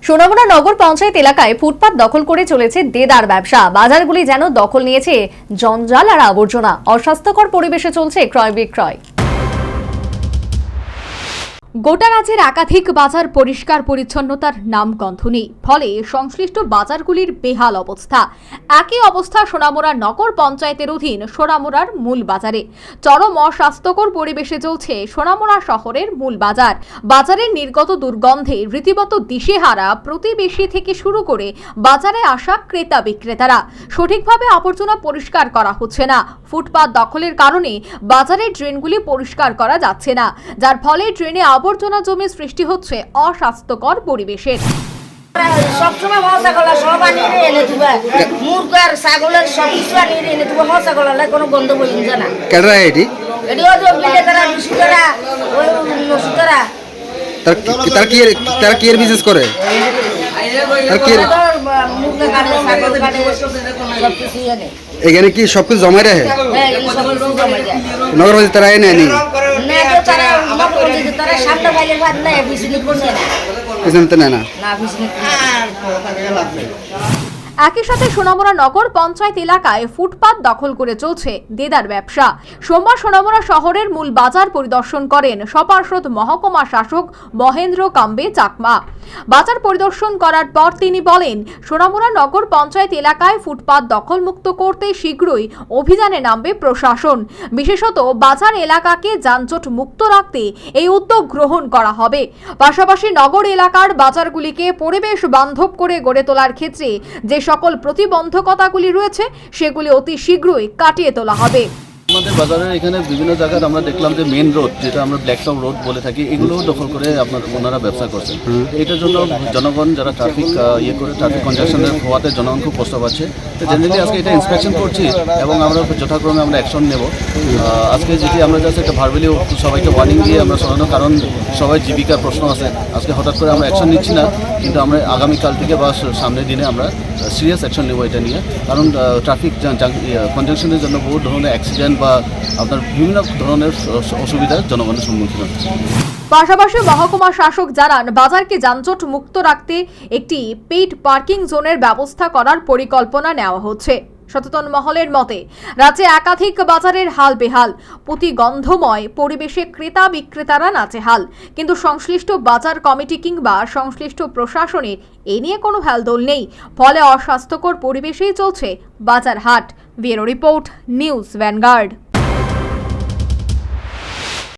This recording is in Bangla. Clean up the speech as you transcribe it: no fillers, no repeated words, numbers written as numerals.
সোনামুড়া নগর পঞ্চায়েত এলাকায় ফুটপাত দখল করে চলেছে দেদার ব্যবসা। বাজারগুলি যেন দখল নিয়েছে জঞ্জাল আর আবর্জনা। অস্বাস্থ্যকর পরিবেশে চলছে ক্রয় বিক্রয়। গোটা রাজ্যের একাধিক বাজার পরিষ্কার পরিচ্ছন্নতার নামগন্ধ নেই, ফলে সংশ্লিষ্ট বাজারগুলির বেহাল অবস্থা। একই অবস্থা সোনামুড়া নগর পঞ্চায়েতের অধীন সোনামুড়ার মূল বাজারে। চরম অস্বাস্থ্যকর পরিবেশে চলছে সোনামুড়া শহরের মূল বাজার। বাজারের নির্গত দুর্গন্ধে রীতিমতো দিশেহারা প্রতিবেশী থেকে শুরু করে বাজারে আসা ক্রেতা বিক্রেতারা। সঠিকভাবে আবর্জনা পরিষ্কার করা হচ্ছে না। ফুটপাত দখলের কারণে বাজারের ড্রেনগুলি পরিষ্কার করা যাচ্ছে না, যার ফলে ড্রেনে আবর্জনা জমে সৃষ্টি হচ্ছে অস্বাস্থ্যকর পরিবেশের। সবসময় হসাগলা সব আনিয়ে এনে দিবা, মুরগ আর ছাগলের সব কিছু আনিয়ে এনে দিবা, হসাগলা কোনো গন্ধ বইন জানা কেডা এটি এটিও তো বিলে তারা বিশুতারা ওই নসুতারা তার কি এর বিজনেস করে, আর কি মুরগ কাটে ছাগল কাটে সব কিছু এনে এখানে কি সবকিছু জমাই রাখে? হ্যাঁ, এগুলো সব কিছু জমা যায় নগর বাজার তারা এনে নি না, তো তারা নগর বাজারে তারা সামনে বাইরে ভাত নাই, বিজনেস করছে না, পেছনতে নেয় না। না বিজনেস একই সাথে সোনামুড়া নগর পঞ্চায়েত এলাকায় ফুটপাত দখল করে চলছে দেদার ব্যবসা। সোমবার সোনামুড়া শহরের মূল বাজার পরিদর্শন করেন সপার্ষদ মহকুমা শাসক মহেন্দ্র কাম্বে চাকমা। বাজার পরিদর্শন করার পর তিনি বলেন, সোনামুড়া নগর পঞ্চায়েত এলাকায় ফুটপাত দখলমুক্ত করতে শীঘ্রই অভিযানে নামবে প্রশাসন। বিশেষত বাজার এলাকাকে যানজট মুক্ত রাখতে এই উদ্যোগ গ্রহণ করা হবে। পাশাপাশি নগর এলাকার বাজারগুলিকে পরিবেশ বান্ধব করে গড়ে তোলার ক্ষেত্রে যে সকল প্রতিবন্ধকতাগুলি রয়েছে সেগুলি অতি শীঘ্রই কাটিয়ে তোলা হবে। আমাদের বাজারের এখানে বিভিন্ন জায়গায় আমরা দেখলাম যে মেন রোড, যেটা আমরা ব্ল্যাকটপ রোড বলে থাকি, এগুলোও দখল করে ওনারা ব্যবসা করছেন। এটার জন্য জনগণ যারা ট্রাফিক ট্রাফিক কনজাকশনের হওয়াতে জনগণ খুব কষ্ট পাচ্ছে। তো জেনারেলি আজকে এটা ইন্সপেকশন করছি এবং আমরা যথাক্রমে আমরা অ্যাকশন নেব। আজকে যেটি আমরা জাস্ট একটা ভার্বালি সবাইকে ওয়ার্নিং দিয়ে আমরা শোনানো, কারণ সবাই জীবিকার প্রশ্ন আছে। আজকে হঠাৎ করে আমরা অ্যাকশন নিচ্ছি না, কিন্তু আমরা আগামীকাল থেকে বা সামনের দিনে আমরা সিরিয়াস অ্যাকশন নেব এটা নিয়ে। কারণ ট্রাফিক কনজাকশনের জন্য বহু ধরনের অ্যাক্সিডেন্ট বা আপনার বিভিন্ন ধরনের অসুবিধার জনগণের সম্মুখীন হচ্ছে। পাশাপাশি মহকুমা শাসক জানান, বাজারকে যানজট মুক্ত রাখতে একটি পেইড পার্কিং জোনের ব্যবস্থা করার পরিকল্পনা নেওয়া হচ্ছে। সচেতন মহলের মতে রাজ্যে একাধিক বাজারের হাল বেহাল, প্রতিগন্ধময় পরিবেশে ক্রেতা বিক্রেতারা নাচেহাল, কিন্তু সংশ্লিষ্ট বাজার কমিটি কিংবা সংশ্লিষ্ট প্রশাসনের এ নিয়ে কোনো হেলদোল নেই। ফলে অস্বাস্থ্যকর পরিবেশেই চলছে বাজার হাট। Bureau report, news vanguard.